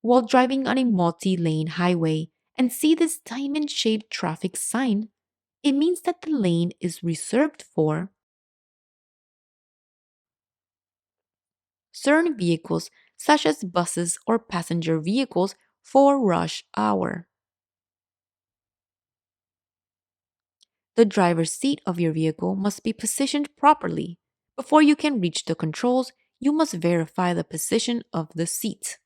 While driving on a multi-lane highway and see this diamond-shaped traffic sign, it means that the lane is reserved for certain vehicles such as buses or passenger vehicles for rush hour. The driver's seat of your vehicle must be positioned properly. Before you can reach the controls, you must verify the position of the seat.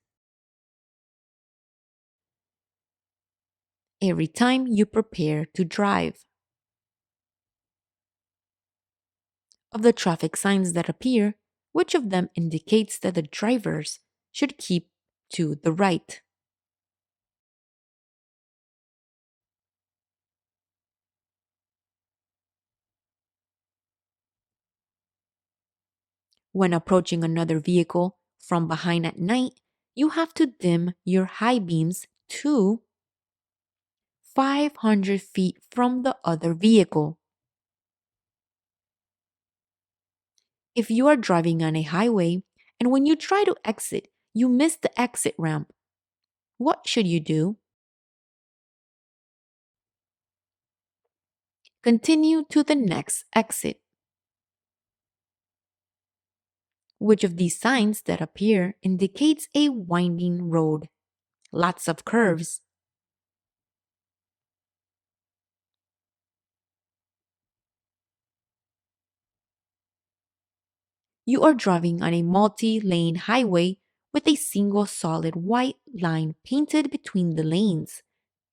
Every time you prepare to drive. Of the traffic signs that appear, which of them indicates that the drivers should keep to the right? When approaching another vehicle from behind at night, you have to dim your high beams to 500 feet from the other vehicle. If you are driving on a highway and when you try to exit, you miss the exit ramp, what should you do? Continue to the next exit. Which of these signs that appear indicates a winding road? Lots of curves. You are driving on a multi-lane highway with a single solid white line painted between the lanes.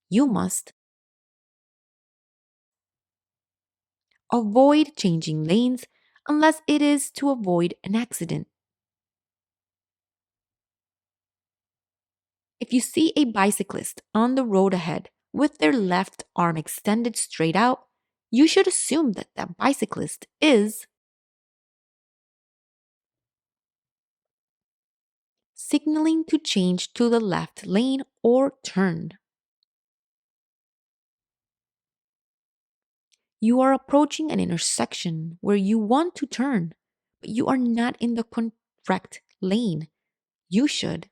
You must avoid changing lanes unless it is to avoid an accident. If you see a bicyclist on the road ahead with their left arm extended straight out, you should assume that that bicyclist is signaling to change to the left lane or turn. You are approaching an intersection where you want to turn, but you are not in the correct lane. You should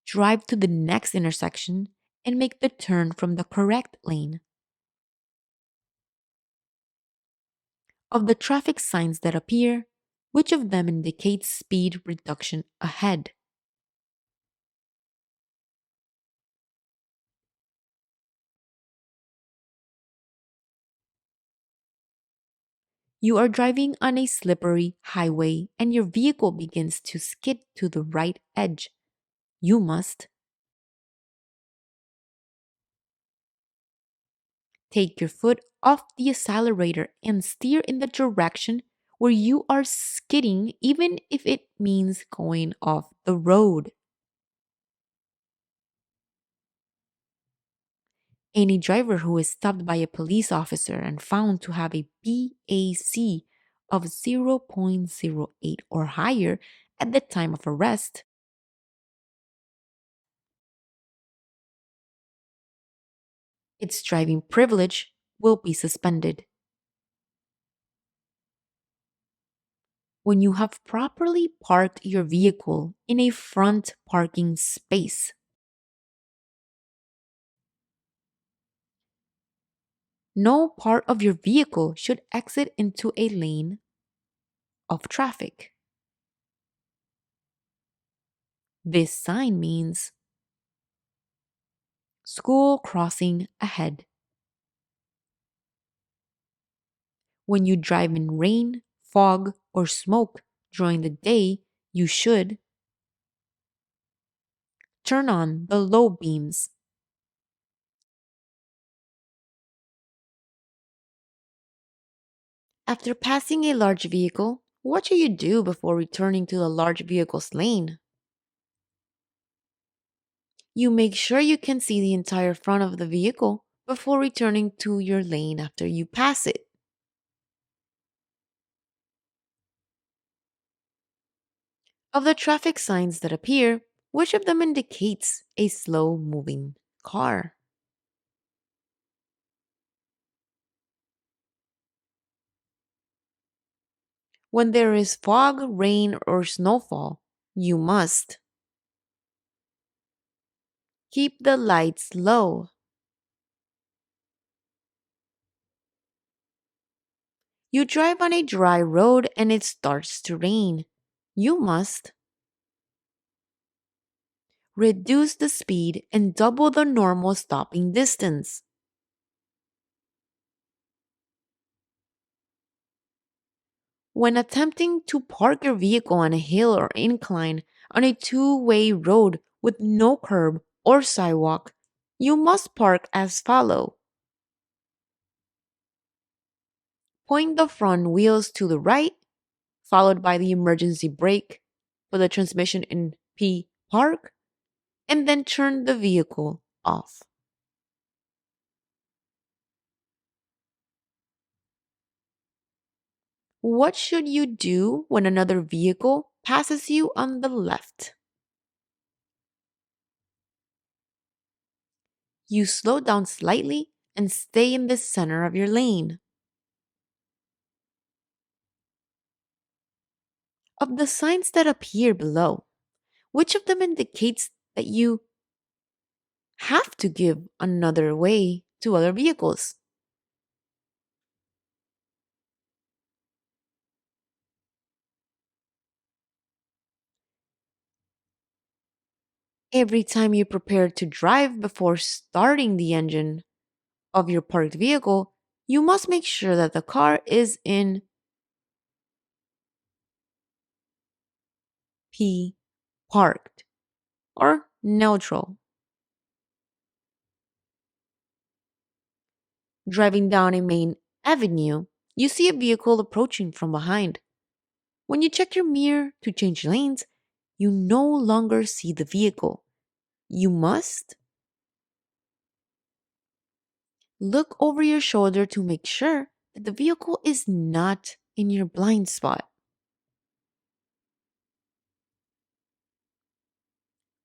drive to the next intersection and make the turn from the correct lane. Of the traffic signs that appear, which of them indicates speed reduction ahead? You are driving on a slippery highway and your vehicle begins to skid to the right edge. You must take your foot off the accelerator and steer in the direction where you are skidding, even if it means going off the road. Any driver who is stopped by a police officer and found to have a BAC of 0.08 or higher at the time of arrest, its driving privilege will be suspended. When you have properly parked your vehicle in a front parking space, no part of your vehicle should exit into a lane of traffic. This sign means school crossing ahead. When you drive in rain, fog, or smoke during the day, you should turn on the low beams. After passing a large vehicle, what should you do before returning to the large vehicle's lane? You make sure you can see the entire front of the vehicle before returning to your lane after you pass it. Of the traffic signs that appear, which of them indicates a slow moving car? When there is fog, rain, or snowfall, you must keep the lights low. You drive on a dry road and it starts to rain. You must reduce the speed and double the normal stopping distance. When attempting to park your vehicle on a hill or incline on a two-way road with no curb or sidewalk, you must park as follow. Point the front wheels to the right, followed by the emergency brake, put the transmission in P park, and then turn the vehicle off. What should you do when another vehicle passes you on the left? You slow down slightly and stay in the center of your lane. Of the signs that appear below, which of them indicates that you have to give another way to other vehicles? Every time you prepare to drive before starting the engine of your parked vehicle, you must make sure that the car is in P parked or neutral. Driving down a main avenue, you see a vehicle approaching from behind. When you check your mirror to change lanes, you no longer see the vehicle. You must look over your shoulder to make sure that the vehicle is not in your blind spot.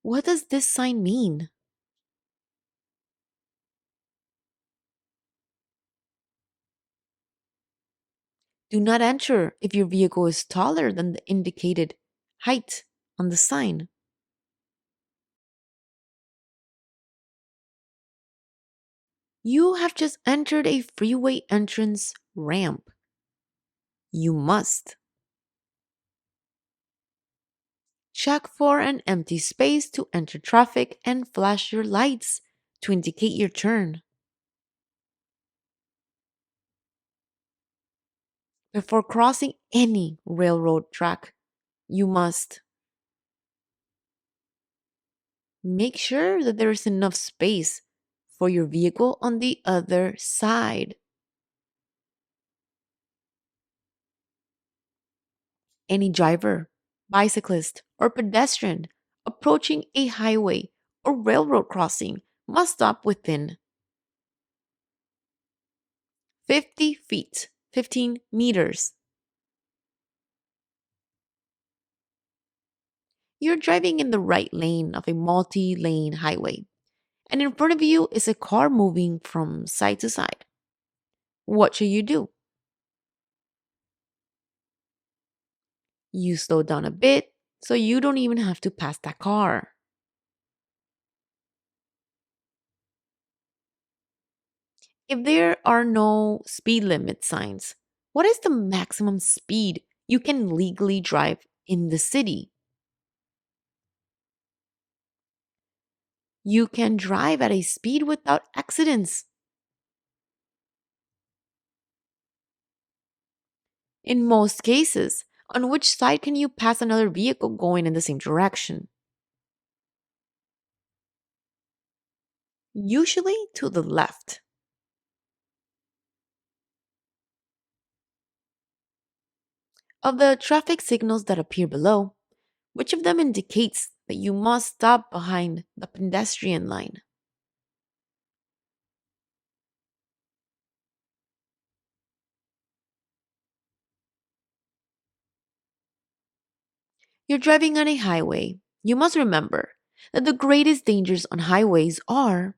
What does this sign mean? Do not enter if your vehicle is taller than the indicated height on the sign. You have just entered a freeway entrance ramp. You must check for an empty space to enter traffic and flash your lights to indicate your turn. Before crossing any railroad track, you must make sure that there is enough space for your vehicle on the other side. Any driver, bicyclist, or pedestrian approaching a highway or railroad crossing must stop within 50 feet, 15 meters. You're driving in the right lane of a multi lane highway, and in front of you is a car moving from side to side. What should you do? You slow down a bit so you don't even have to pass that car. If there are no speed limit signs, what is the maximum speed you can legally drive in the city? You can drive at a speed without accidents. In most cases, on which side can you pass another vehicle going in the same direction? Usually to the left. Of the traffic signals that appear below, which of them indicates that you must stop behind the pedestrian line? You're driving on a highway. You must remember that the greatest dangers on highways are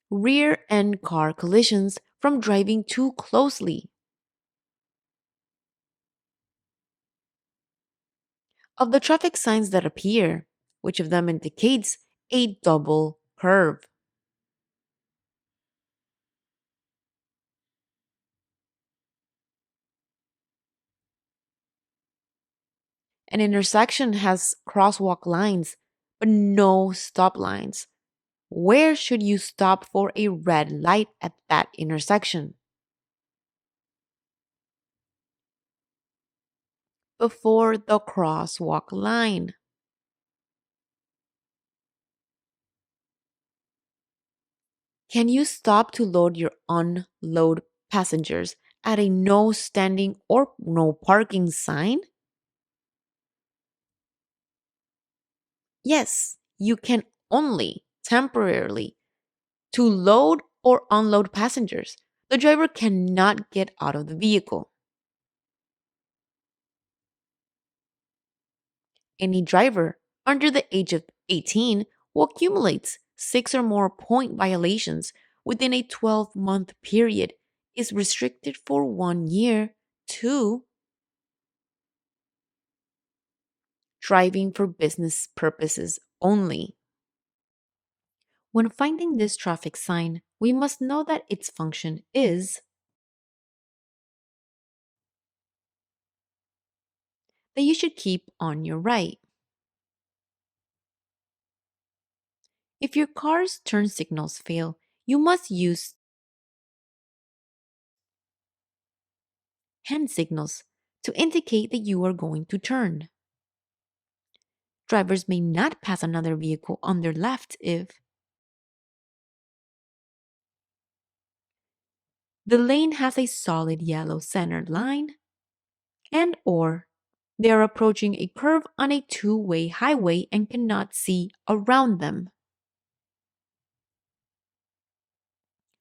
rear end car collisions from driving too closely. Of the traffic signs that appear, which of them indicates a double curve? An intersection has crosswalk lines, but no stop lines. Where should you stop for a red light at that intersection? Before the crosswalk line. Can you stop to load your unload passengers at a no standing or no parking sign? Yes, you can only temporarily to load or unload passengers. The driver cannot get out of the vehicle. Any driver under the age of 18 who accumulates 6 or more point violations within a 12-month period is restricted for 1 year to driving for business purposes only. When finding this traffic sign, we must know that its function is that you should keep on your right. If your car's turn signals fail, you must use hand signals to indicate that you are going to turn. Drivers may not pass another vehicle on their left if the lane has a solid yellow centered line and or they are approaching a curve on a two-way highway and cannot see around them.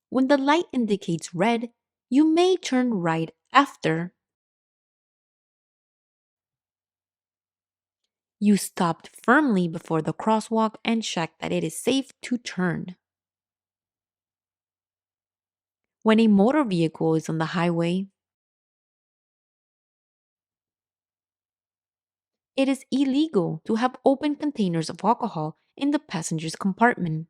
When the light indicates red, you may turn right after you stopped firmly before the crosswalk and check that it is safe to turn. When a motor vehicle is on the highway, it is illegal to have open containers of alcohol in the passenger's compartment.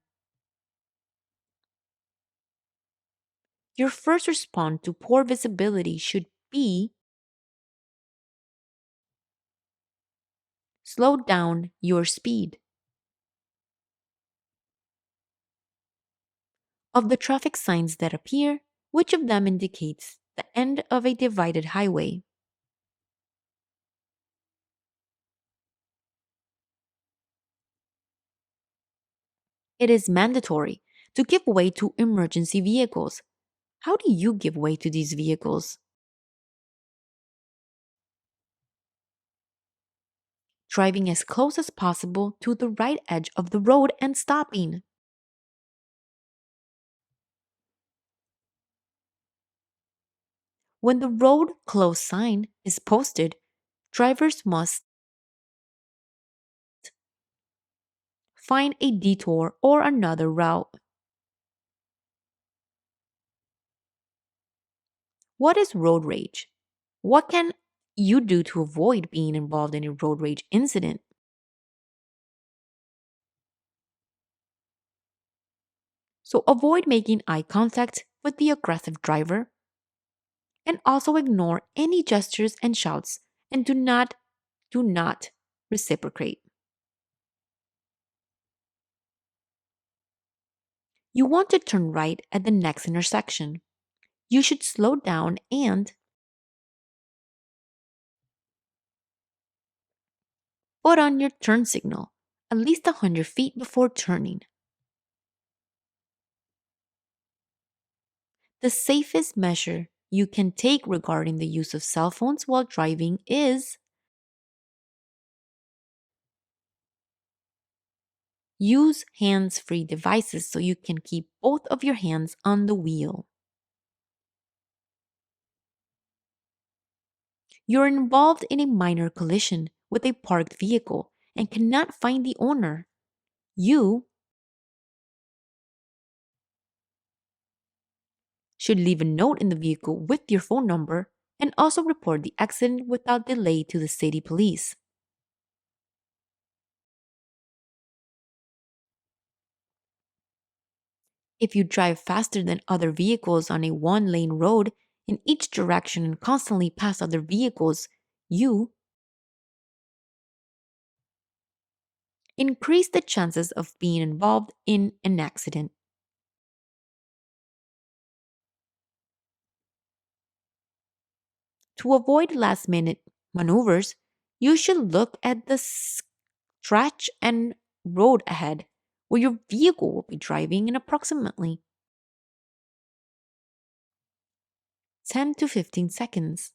Your first response to poor visibility should be slow down your speed. Of the traffic signs that appear, which of them indicates the end of a divided highway? It is mandatory to give way to emergency vehicles. How do you give way to these vehicles? Driving as close as possible to the right edge of the road and stopping. When the road close sign is posted, drivers must find a detour or another route. What is road rage? What can you do to avoid being involved in a road rage incident? So avoid making eye contact with the aggressive driver and also ignore any gestures and shouts and do not reciprocate. You want to turn right at the next intersection. You should slow down and put on your turn signal at least 100 feet before turning. The safest measure you can take regarding the use of cell phones while driving is use hands-free devices so you can keep both of your hands on the wheel. You're involved in a minor collision with a parked vehicle and cannot find the owner. You should leave a note in the vehicle with your phone number and also report the accident without delay to the city police. If you drive faster than other vehicles on a one lane road in each direction and constantly pass other vehicles, you increase the chances of being involved in an accident. To avoid last minute maneuvers, you should look at the stretch and road ahead where your vehicle will be driving in approximately 10 to 15 seconds.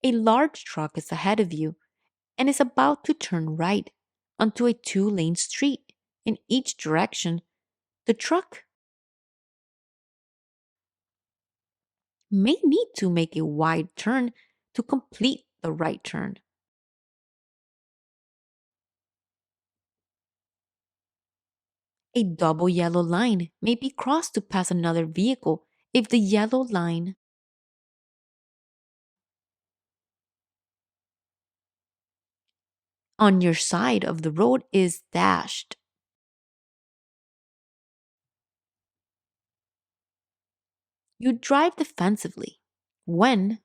A large truck is ahead of you and is about to turn right onto a two-lane street in each direction. The truck may need to make a wide turn to complete the right turn. A double yellow line may be crossed to pass another vehicle if the yellow line on your side of the road is dashed. You drive defensively when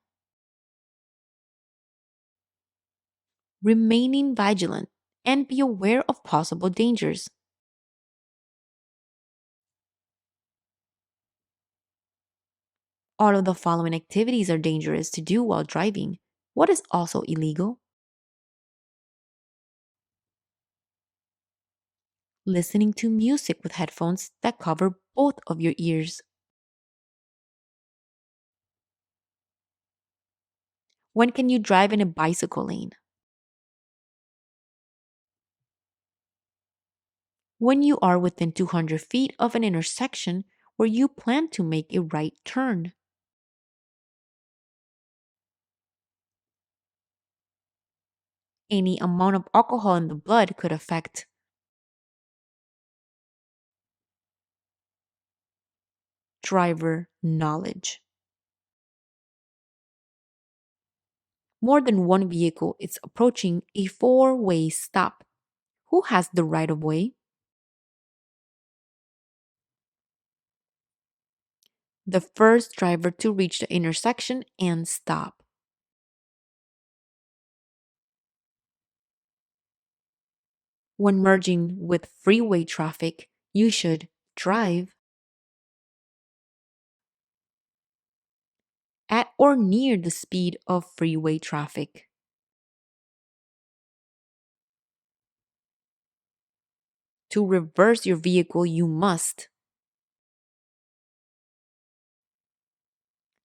remaining vigilant and be aware of possible dangers. All of the following activities are dangerous to do while driving. What is also illegal? Listening to music with headphones that cover both of your ears. When can you drive in a bicycle lane? When you are within 200 feet of an intersection where you plan to make a right turn. Any amount of alcohol in the blood could affect driver knowledge. More than one vehicle is approaching a four-way stop. Who has the right of way? The first driver to reach the intersection and stop. When merging with freeway traffic, you should drive at or near the speed of freeway traffic. To reverse your vehicle, you must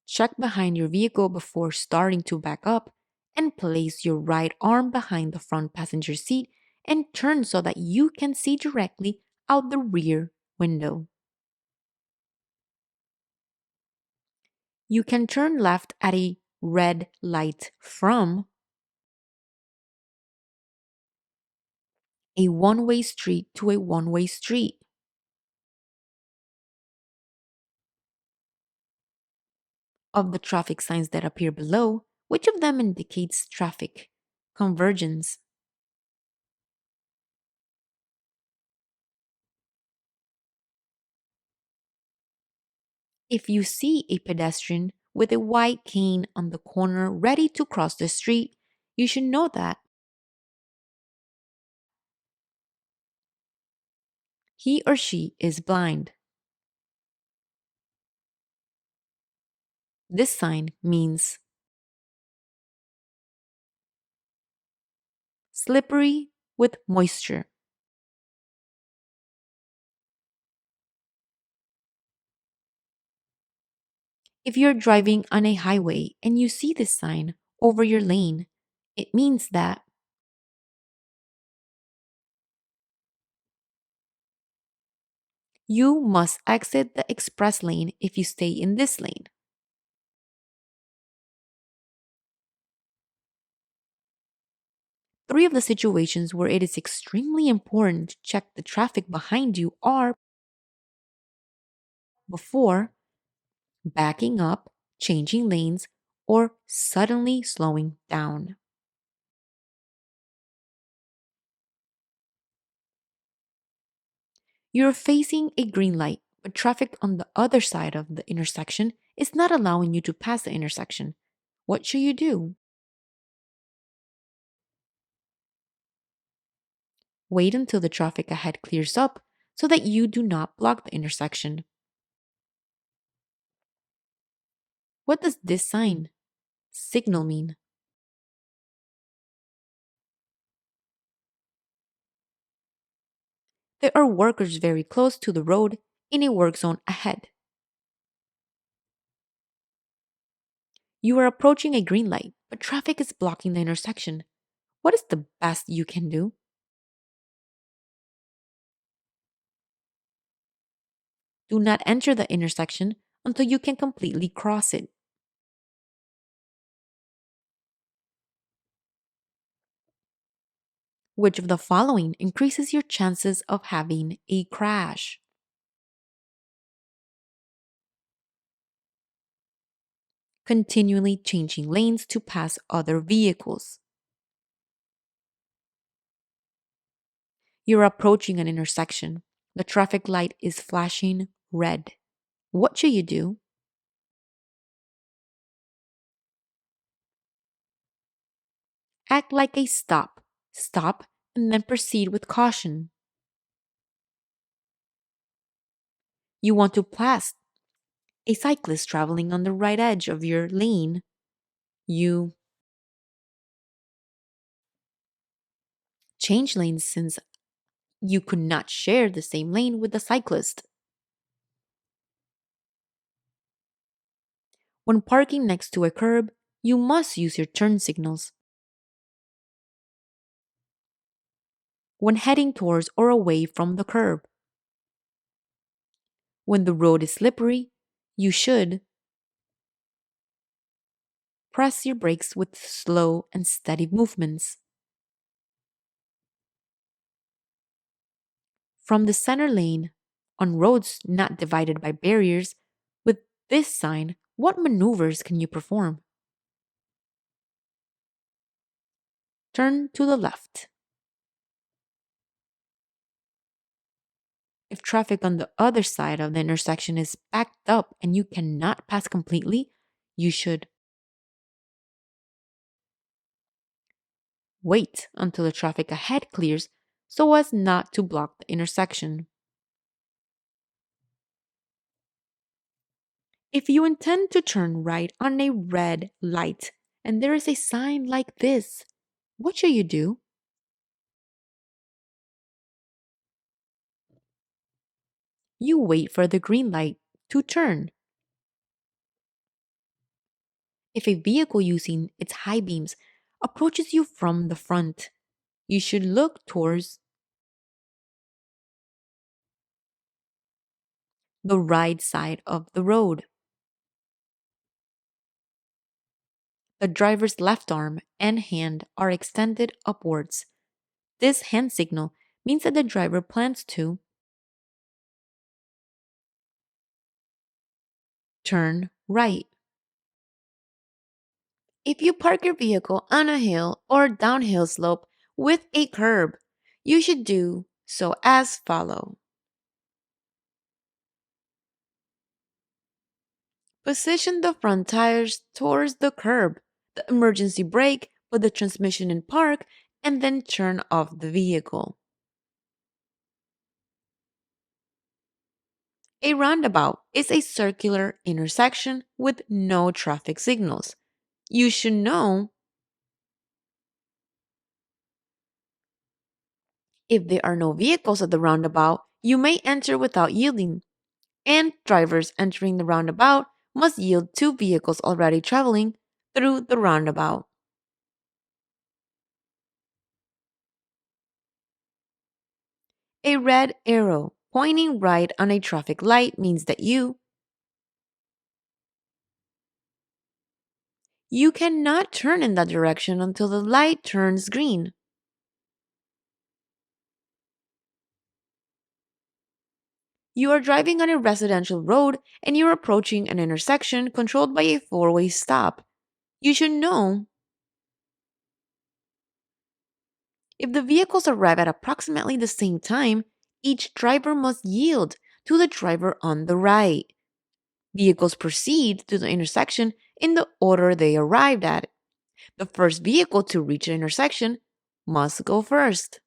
check behind your vehicle before starting to back up and place your right arm behind the front passenger seat and turn so that you can see directly out the rear window. You can turn left at a red light from a one-way street to a one-way street. Of the traffic signs that appear below, which of them indicates traffic convergence? If you see a pedestrian with a white cane on the corner ready to cross the street, you should know that he or she is blind. This sign means slippery with moisture. If you're driving on a highway and you see this sign over your lane, it means that you must exit the express lane if you stay in this lane. Three of the situations where it is extremely important to check the traffic behind you are before backing up, changing lanes, or suddenly slowing down. You're facing a green light, but traffic on the other side of the intersection is not allowing you to pass the intersection. What should you do? Wait until the traffic ahead clears up so that you do not block the intersection. What does this sign, signal mean? There are workers very close to the road in a work zone ahead. You are approaching a green light, but traffic is blocking the intersection. What is the best you can do? Do not enter the intersection until you can completely cross it. Which of the following increases your chances of having a crash? Continually changing lanes to pass other vehicles. You're approaching an intersection. The traffic light is flashing red. What should you do? Act like a stop. Stop and then proceed with caution. You want to pass a cyclist traveling on the right edge of your lane. You change lanes since you could not share the same lane with the cyclist. When parking next to a curb, you must use your turn signals. When heading towards or away from the curb. When the road is slippery, you should press your brakes with slow and steady movements. From the center lane, on roads not divided by barriers, with this sign, what maneuvers can you perform? Turn to the left. If traffic on the other side of the intersection is backed up and you cannot pass completely, you should wait until the traffic ahead clears so as not to block the intersection. If you intend to turn right on a red light and there is a sign like this, what should you do? You wait for the green light to turn. If a vehicle using its high beams approaches you from the front, you should look towards the right side of the road. The driver's left arm and hand are extended upwards. This hand signal means that the driver plans to turn right. If you park your vehicle on a hill or downhill slope with a curb, you should do so as follow. Position the front tires towards the curb, the emergency brake, put the transmission in park, and then turn off the vehicle. A roundabout is a circular intersection with no traffic signals. You should know if there are no vehicles at the roundabout, you may enter without yielding, and drivers entering the roundabout must yield to vehicles already traveling through the roundabout. A red arrow pointing right on a traffic light means that you cannot turn in that direction until the light turns green. You are driving on a residential road and you're approaching an intersection controlled by a four-way stop. You should know if the vehicles arrive at approximately the same time, each driver must yield to the driver on the right. Vehicles proceed to the intersection in the order they arrived at. The first vehicle to reach the intersection must go first.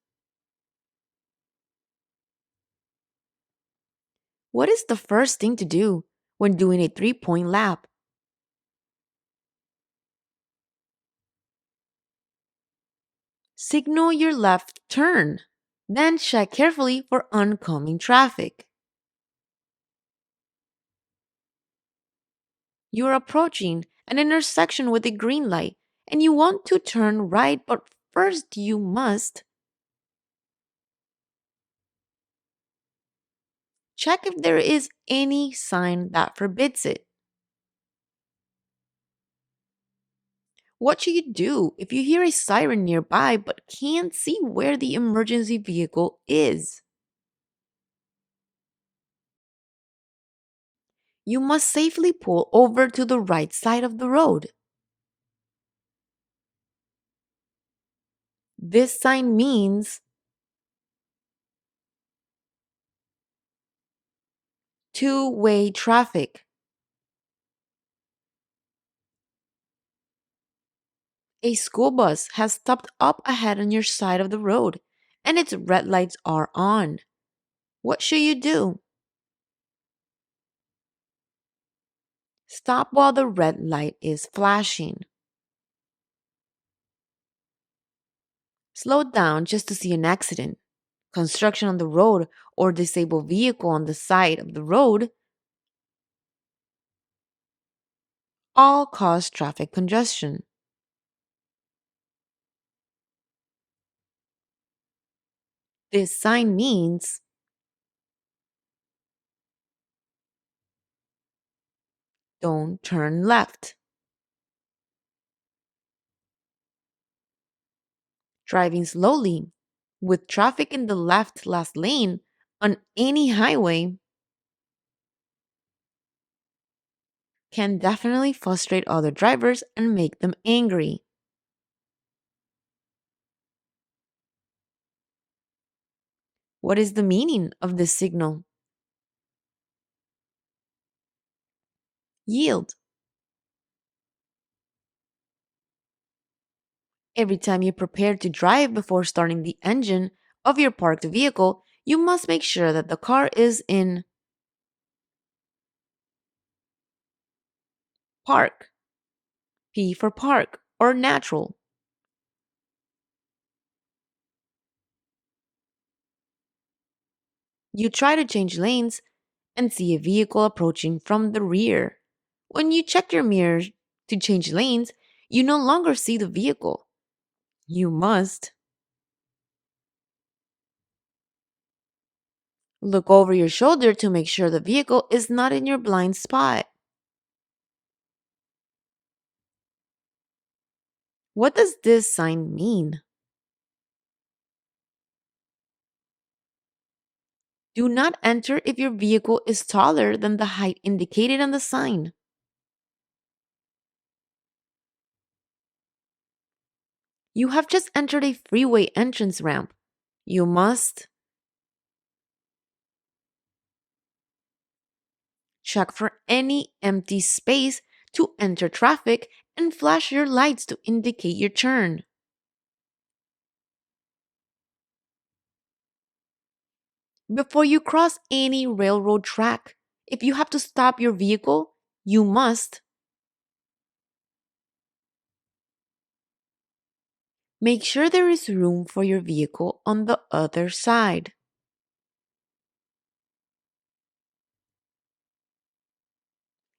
What is the first thing to do when doing a three-point lap? Signal your left turn. Then check carefully for oncoming traffic. You are approaching an intersection with a green light and you want to turn right, but first you must check if there is any sign that forbids it. What should you do if you hear a siren nearby but can't see where the emergency vehicle is? You must safely pull over to the right side of the road. This sign means two-way traffic. A school bus has stopped up ahead on your side of the road and its red lights are on. What should you do? Stop while the red light is flashing. Slow down just to see an accident, construction on the road, or disabled vehicle on the side of the road all cause traffic congestion. This sign means don't turn left. Driving slowly with traffic in the left last lane on any highway can definitely frustrate other drivers and make them angry. What is the meaning of this signal? Yield. Every time you prepare to drive before starting the engine of your parked vehicle, you must make sure that the car is in park, P for park, or natural. You try to change lanes and see a vehicle approaching from the rear. When you check your mirrors to change lanes, you no longer see the vehicle. You must look over your shoulder to make sure the vehicle is not in your blind spot. What does this sign mean? Do not enter if your vehicle is taller than the height indicated on the sign. You have just entered a freeway entrance ramp. You must check for any empty space to enter traffic and flash your lights to indicate your turn. Before you cross any railroad track, if you have to stop your vehicle, you must make sure there is room for your vehicle on the other side.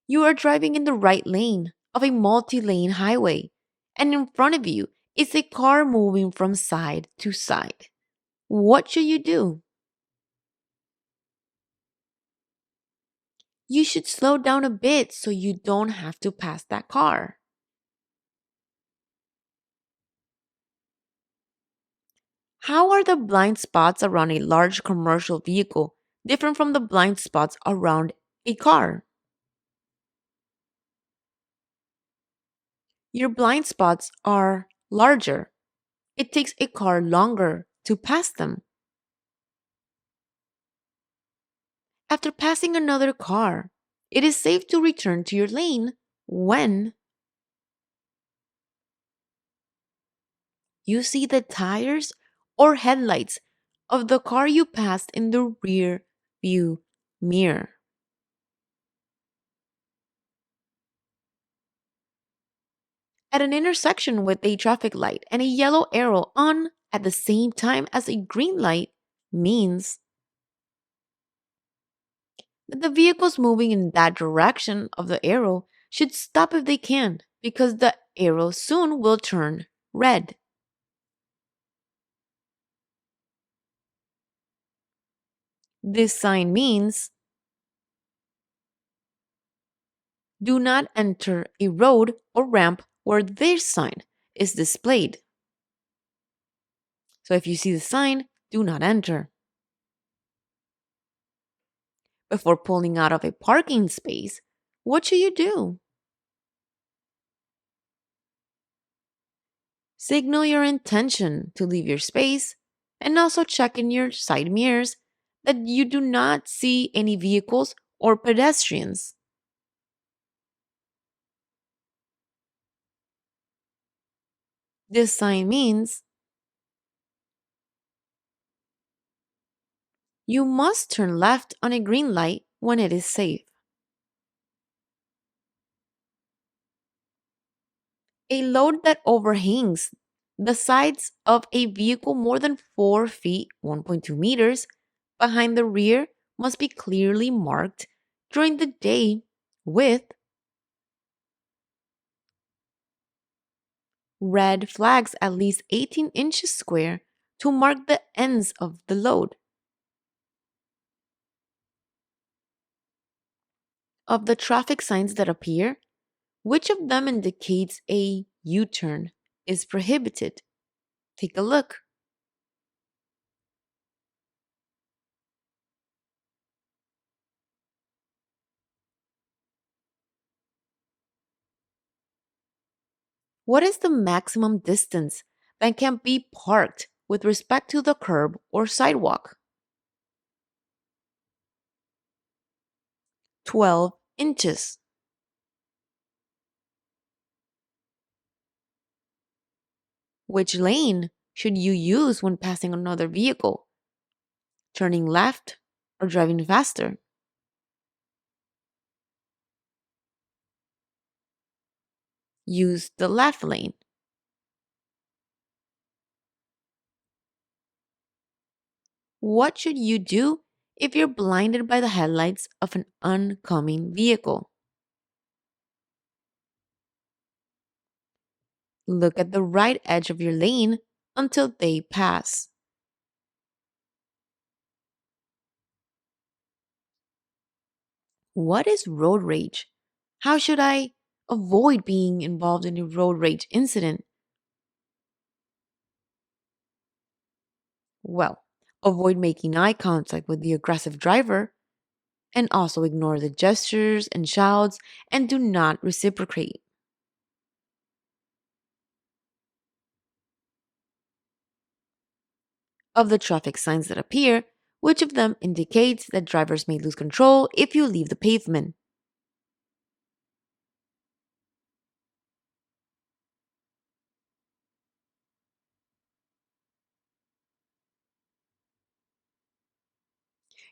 You are driving in the right lane of a multi-lane highway, and in front of you is a car moving from side to side. What should you do? You should slow down a bit so you don't have to pass that car. How are the blind spots around a large commercial vehicle different from the blind spots around a car. Your blind spots are larger. It takes a car longer to pass them. After passing another car, it is safe to return to your lane when you see the tires or headlights of the car you passed in the rear view mirror. At an intersection with a traffic light and a yellow arrow on at the same time as a green light means that the vehicles moving in that direction of the arrow should stop if they can because the arrow soon will turn red. This sign means do not enter a road or ramp where this sign is displayed. So if you see the sign, do not enter. Before pulling out of a parking space, what should you do? Signal your intention to leave your space and also check in your side mirrors that you do not see any vehicles or pedestrians. This sign means you must turn left on a green light when it is safe. A load that overhangs the sides of a vehicle more than 4 feet, 1.2 meters, behind the rear must be clearly marked during the day with red flags at least 18 inches square to mark the ends of the load. Of the traffic signs that appear, which of them indicates a U turn is prohibited? Take a look. What is the maximum distance that can be parked with respect to the curb or sidewalk? 12 inches. Which lane should you use when passing another vehicle? Turning left or driving faster? Use the left lane. What should you do if you're blinded by the headlights of an oncoming vehicle? Look at the right edge of your lane until they pass. What is road rage? How should I avoid being involved in a road rage incident? Well, avoid making eye contact with the aggressive driver and also ignore the gestures and shouts and do not reciprocate. Of the traffic signs that appear, which of them indicates that drivers may lose control if you leave the pavement?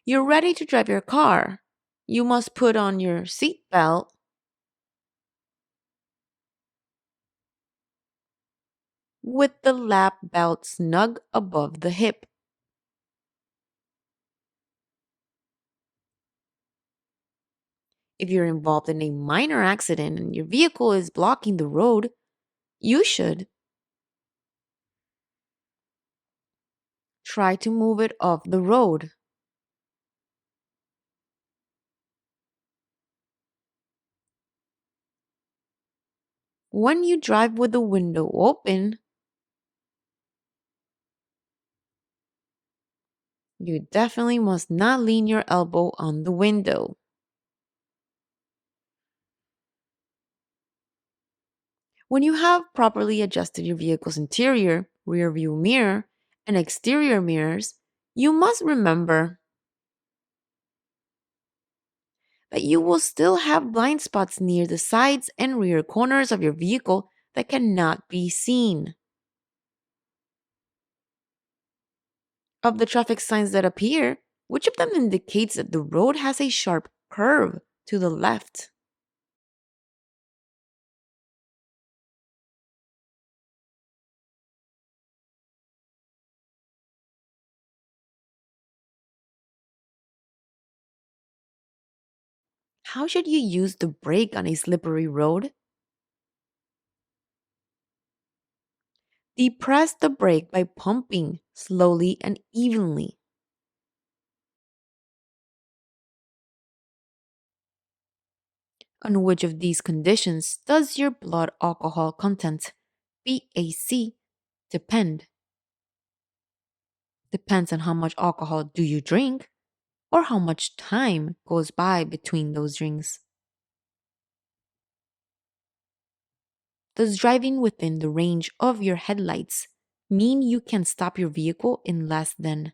You're ready to drive your car. You must put on your seat belt with the lap belt snug above the hip. If you're involved in a minor accident and your vehicle is blocking the road, you should try to move it off the road. When you drive with the window open, You definitely must not lean your elbow on the window. When you have properly adjusted your vehicle's interior, rear view mirror, and exterior mirrors, you must remember that you will still have blind spots near the sides and rear corners of your vehicle that cannot be seen. Of the traffic signs that appear, which of them indicates that the road has a sharp curve to the left? How should you use the brake on a slippery road? Depress the brake by pumping slowly and evenly. On which of these conditions does your blood alcohol content, BAC, depend? Depends on how much alcohol do you drink or how much time goes by between those drinks. Does driving within the range of your headlights mean you can stop your vehicle in less than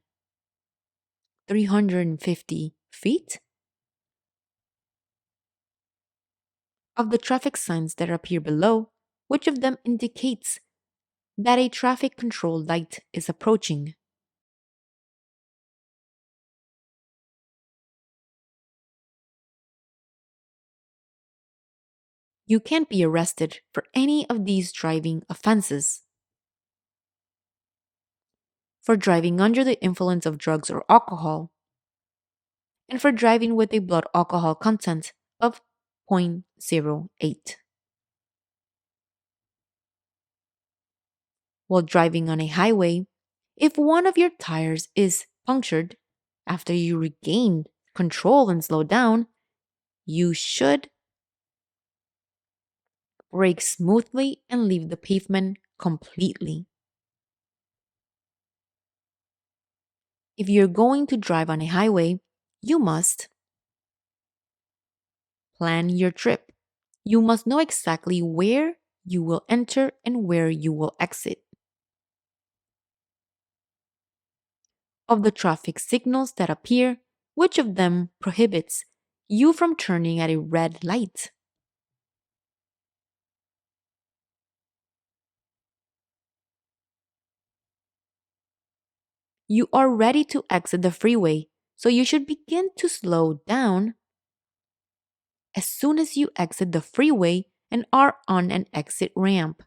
350 feet? Of the traffic signs that appear below, which of them indicates that a traffic control light is approaching? You can't be arrested for any of these driving offenses. For driving under the influence of drugs or alcohol, and for driving with a blood alcohol content of zero point zero 0.08. While driving on a highway, if one of your tires is punctured after you regain control and slow down, you should brake smoothly and leave the pavement completely. If you're going to drive on a highway, you must plan your trip. You must know exactly where you will enter and where you will exit. Of the traffic signals that appear, which of them prohibits you from turning at a red light? You are ready to exit the freeway, so you should begin to slow down as soon as you exit the freeway and are on an exit ramp.